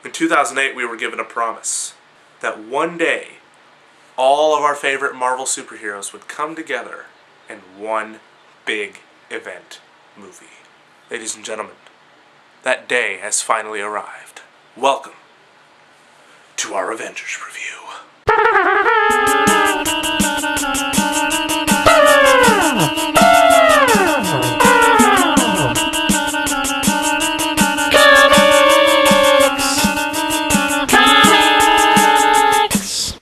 In 2008, we were given a promise that one day, all of our favorite Marvel superheroes would come together in one big event movie. Ladies and gentlemen, that day has finally arrived. Welcome to our Avengers review.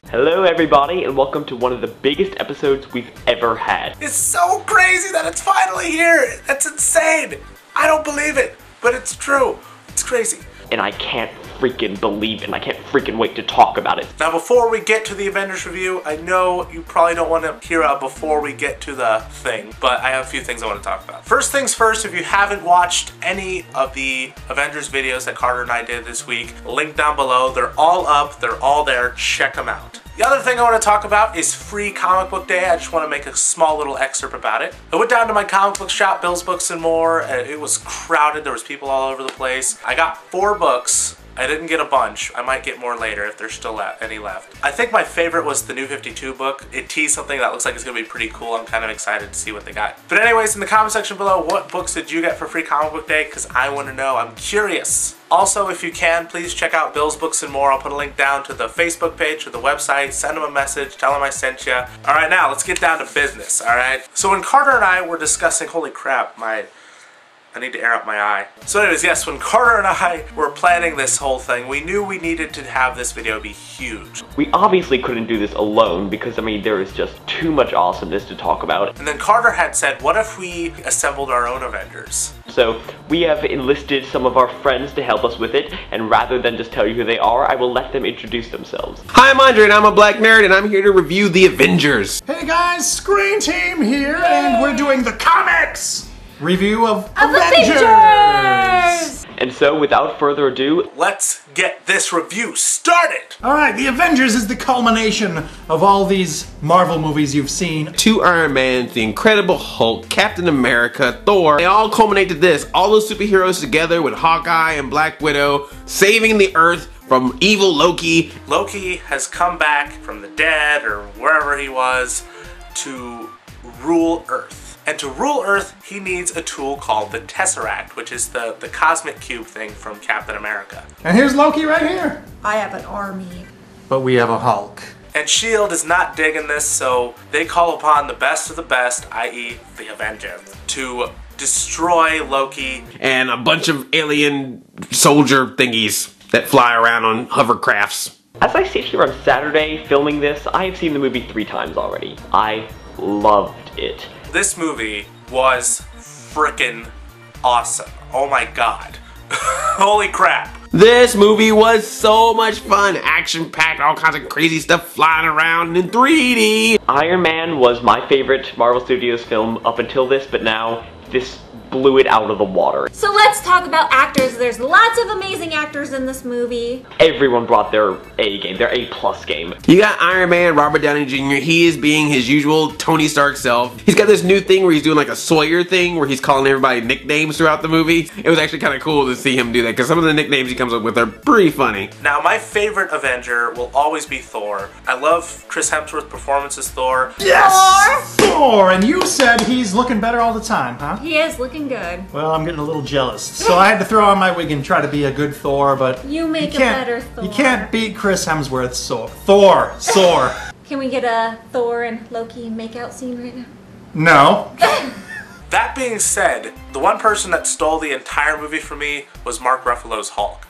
Hello everybody, and welcome to one of the biggest episodes we've ever had. It's so crazy that it's finally here! That's insane! I don't believe it, but it's true. It's crazy. And I can't freaking believe it, and I can't freaking wait to talk about it. Now before we get to the Avengers review, I know you probably don't want to hear a before we get to the thing, but I have a few things I want to talk about. First things first, if you haven't watched any of the Avengers videos that Carter and I did this week, link down below. They're all up, they're all there, check them out. The other thing I want to talk about is Free Comic Book Day. I just want to make a small little excerpt about it. I went down to my comic book shop, Bill's Books and More, and it was crowded. There was people all over the place. I got 4 books. I didn't get a bunch. I might get more later if there's still any left. I think my favorite was the New 52 book. It teased something that looks like it's going to be pretty cool. I'm kind of excited to see what they got. But anyways, in the comment section below, what books did you get for Free Comic Book Day? Because I want to know. I'm curious. Also, if you can, please check out Bill's Books and More. I'll put a link down to the Facebook page or the website. Send them a message. Tell them I sent you. Alright, now let's get down to business, alright? So when Carter and I were discussing, holy crap, I need to air out my eye. So anyways, yes, when Carter and I were planning this whole thing, we knew we needed to have this video be huge. We obviously couldn't do this alone because, I mean, there is just too much awesomeness to talk about. And then Carter had said, what if we assembled our own Avengers? So we have enlisted some of our friends to help us with it, and rather than just tell you who they are, I will let them introduce themselves. Hi, I'm Andre, and I'm a black nerd, and I'm here to review the Avengers. Hey guys, Screen Team here, and we're doing the comics review of Avengers! And so, without further ado, let's get this review started! Alright, the Avengers is the culmination of all these Marvel movies you've seen. 2 Iron Mans, the Incredible Hulk, Captain America, Thor, they all culminate to this. All those superheroes together with Hawkeye and Black Widow, saving the Earth from evil Loki. Loki has come back from the dead, or wherever he was, to rule Earth. And to rule Earth, he needs a tool called the Tesseract, which is the cosmic cube thing from Captain America. And here's Loki right here. I have an army. But we have a Hulk. And S.H.I.E.L.D. is not digging this, so they call upon the best of the best, i.e. the Avengers, to destroy Loki. And a bunch of alien soldier thingies that fly around on hovercrafts. as I sit here on Saturday filming this, I have seen the movie 3 times already. I loved it. This movie was frickin' awesome. Oh my god. Holy crap. This movie was so much fun. Action-packed, all kinds of crazy stuff flying around in 3D. Iron Man was my favorite Marvel Studios film up until this, but now this blew it out of the water. So let's talk about actors. There's lots of amazing actors in this movie. Everyone brought their A game, their A+ game. You got Iron Man, Robert Downey Jr. He is being his usual Tony Stark self. He's got this new thing where he's doing like a Sawyer thing where he's calling everybody nicknames throughout the movie. It was actually kind of cool to see him do that because some of the nicknames he comes up with are pretty funny. Now, my favorite Avenger will always be Thor. I love Chris Hemsworth's performance as Thor. Yes! Thor! And you said he's looking better all the time, huh? He is looking good. Well, I'm getting a little jealous. So I had to throw on my wig and try to be a good Thor, but You make a better Thor. You can't beat Chris Hemsworth's Thor. Can we get a Thor and Loki makeout scene right now? No. That being said, the one person that stole the entire movie for me was Mark Ruffalo's Hulk.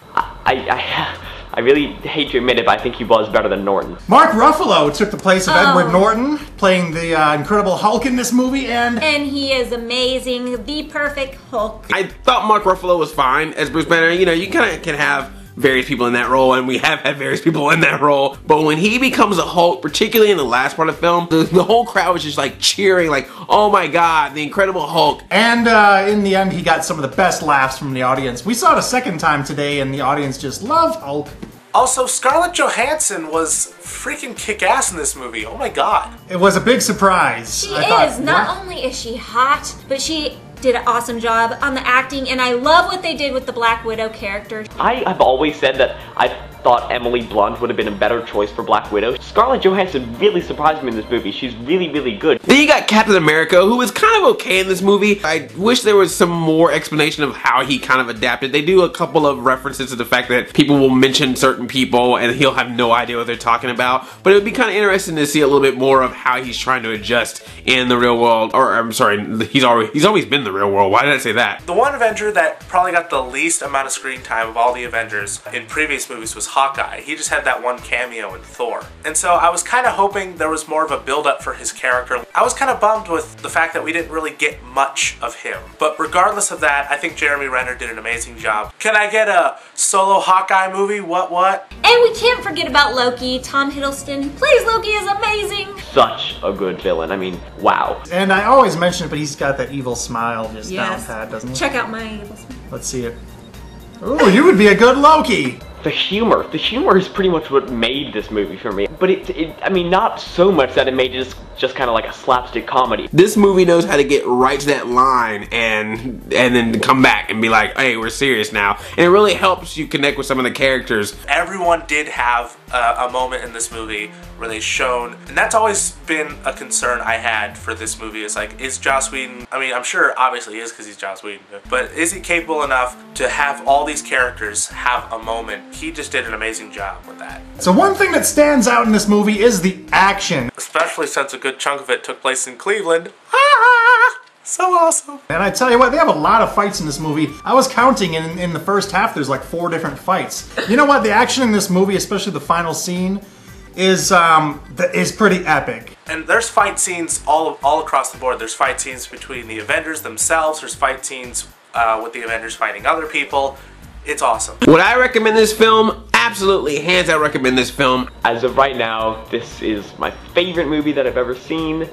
I really hate to admit it, but I think he was better than Norton. Mark Ruffalo took the place of Edward Norton, playing the Incredible Hulk in this movie, and he is amazing, the perfect Hulk. I thought Mark Ruffalo was fine as Bruce Banner. You know, you kind of can have various people in that role, and we have had various people in that role. But when he becomes a Hulk, particularly in the last part of the film, the whole crowd was just like cheering, like, oh my god, the Incredible Hulk. And in the end, he got some of the best laughs from the audience. We saw it a second time today, and the audience just loved Hulk. Also, Scarlett Johansson was freaking kick-ass in this movie. Oh my god. It was a big surprise. She is. Not only is she hot, but she did an awesome job on the acting, and I love what they did with the Black Widow character. I have always said that I thought Emily Blunt would have been a better choice for Black Widow. Scarlett Johansson really surprised me in this movie. She's really, really good. Then you got Captain America, who was kind of okay in this movie. I wish there was some more explanation of how he kind of adapted. They do a couple of references to the fact that people will mention certain people and he'll have no idea what they're talking about. But it would be kind of interesting to see a little bit more of how he's trying to adjust in the real world. Or, I'm sorry, he's always been in the real world. Why did I say that? The one Avenger that probably got the least amount of screen time of all the Avengers in previous movies was Hawkeye. He just had that one cameo in Thor. And so I was kind of hoping there was more of a build-up for his character. I was kind of bummed with the fact that we didn't really get much of him. But regardless of that, I think Jeremy Renner did an amazing job. Can I get a solo Hawkeye movie? What? And we can't forget about Loki. Tom Hiddleston, who plays Loki, is amazing. Such a good villain. I mean, wow. And I always mention it, but he's got that evil smile just down pat, doesn't he? Check out my evil smile. Let's see it. Ooh, you would be a good Loki. The humor is pretty much what made this movie for me. But I mean, not so much that it made it just kind of like a slapstick comedy. This movie knows how to get right to that line and then come back and be like, hey, we're serious now. And it really helps you connect with some of the characters. Everyone did have a moment in this movie where they shone, and that's always been a concern I had for this movie, is like, is Joss Whedon, I mean, I'm sure obviously he is because he's Joss Whedon, but is he capable enough to have all these characters have a moment? He just did an amazing job with that. So one thing that stands out in this movie is the action. Especially since a good chunk of it took place in Cleveland. So awesome. And I tell you what, they have a lot of fights in this movie. I was counting in the first half, there's like 4 different fights. You know what, the action in this movie, especially the final scene, is pretty epic. And there's fight scenes all across the board. There's fight scenes between the Avengers themselves. There's fight scenes with the Avengers fighting other people. It's awesome. Would I recommend this film? Absolutely, hands down recommend this film. As of right now, this is my favorite movie that I've ever seen.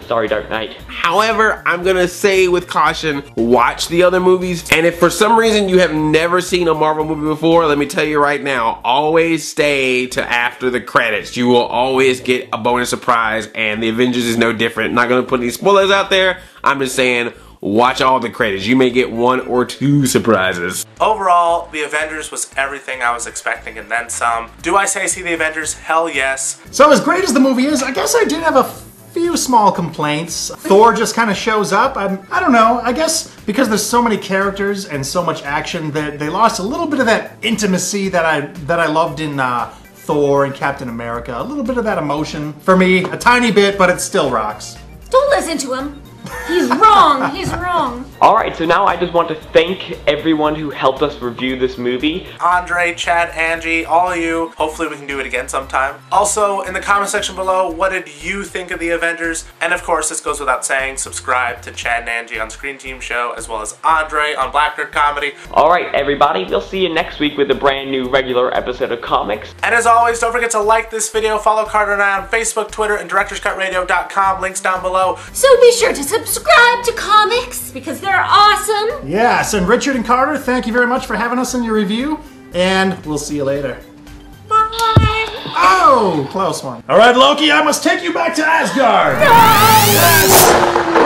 Sorry, Dark Knight. However, I'm gonna say with caution, watch the other movies. And if for some reason you have never seen a Marvel movie before, let me tell you right now, always stay to after the credits. You will always get a bonus surprise, and the Avengers is no different. Not gonna put any spoilers out there. I'm just saying, watch all the credits. You may get 1 or 2 surprises. Overall, The Avengers was everything I was expecting and then some. Do I say see The Avengers? Hell yes. So as great as the movie is, I guess I did have a few small complaints. Thor just kind of shows up. I don't know, I guess because there's so many characters and so much action that they lost a little bit of that intimacy that I loved in Thor and Captain America. A little bit of that emotion for me, a tiny bit, but it still rocks. Don't listen to him. He's wrong. He's wrong. Alright, so now I just want to thank everyone who helped us review this movie. Andre, Chad, Angie, all of you. Hopefully we can do it again sometime. Also, in the comment section below, what did you think of The Avengers? And of course, this goes without saying, subscribe to Chad and Angie on Screen Team Show, as well as Andre on Black Nerd Comedy. Alright, everybody, we'll see you next week with a brand new regular episode of Comics. And as always, don't forget to like this video, follow Carter and I on Facebook, Twitter, and DirectorsCutRadio.com. Links down below. So be sure to subscribe to Comics because they're awesome. Yes, and Richard and Carter, thank you very much for having us in your review, and we'll see you later. Bye. Oh, close one. All right, Loki, I must take you back to Asgard. No! Yes!